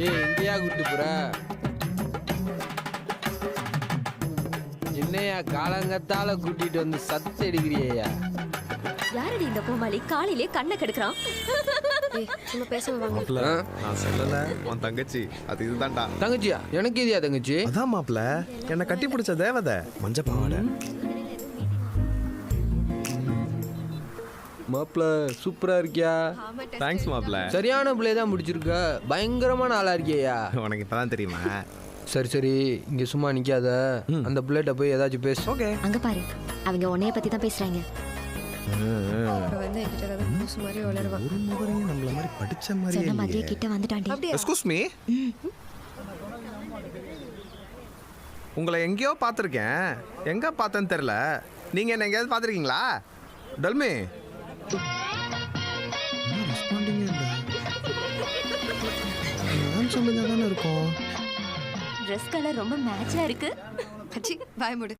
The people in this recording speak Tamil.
ஏய் எங்கேயா கூட்டு போற? என்னையா காலங்கத்தால கூட்டிட்டு வந்து சத்து எடுக்கிறியா? யாரடி இந்த கோமாளி காலையிலே கண்ணை கெடுக்கிறான்? சும்மா பேசாம வாங்க. மாப்ள நான் சொல்லல உன் தங்கச்சி அது இதுதான்டா. தங்கச்சியா? எனக்கு இதுயா தங்கச்சி? அதான் மாப்ள என்னை கட்டி பிடிச்ச தேவதை மஞ்ச பாவாடை. மாப்பிள சூப்பரா இருக்கியா? தேங்க்ஸ் மாப்ள. சரியான பிள்ளைய தான் முடிச்சிருக்க. பயங்கரமான ஆளா இருக்கியா? உனக்கு இப்பதான் தெரியுமா? சரி சரி இங்க சும்மா நிக்காத. அந்த பிள்ளைகிட்ட போய் ஏதாச்சும் பேசு. ஓகே. அங்க பாரு, அவங்க உன்னைய பத்தி தான் பேசுறாங்க. அப்புறம் வந்து என்கிட்ட ஏதாவது லூசு மாதிரி வளருவான். ஒரு முகரையும் நம்மள மாதிரி படிச்ச மாதிரி சொன்ன மாதிரியே கிட்ட வந்துட்டாண்டி. அப்படியா? Excuse me. உங்களை எங்கேயோ பார்த்துருக்கேன். எங்க பார்த்தேன்னு தெரியல. நீங்க என்ன எங்கேயாவது பார்த்துருக்கீங்களா? டல்மி ரெஸ்பாண்டிங்கே இல்லை. நான் சொல்லுங்க தானே இருக்கோம். ட்ரெஸ் கலர் ரொம்ப மேட்சா இருக்கு. அச்சி வாய மூடு.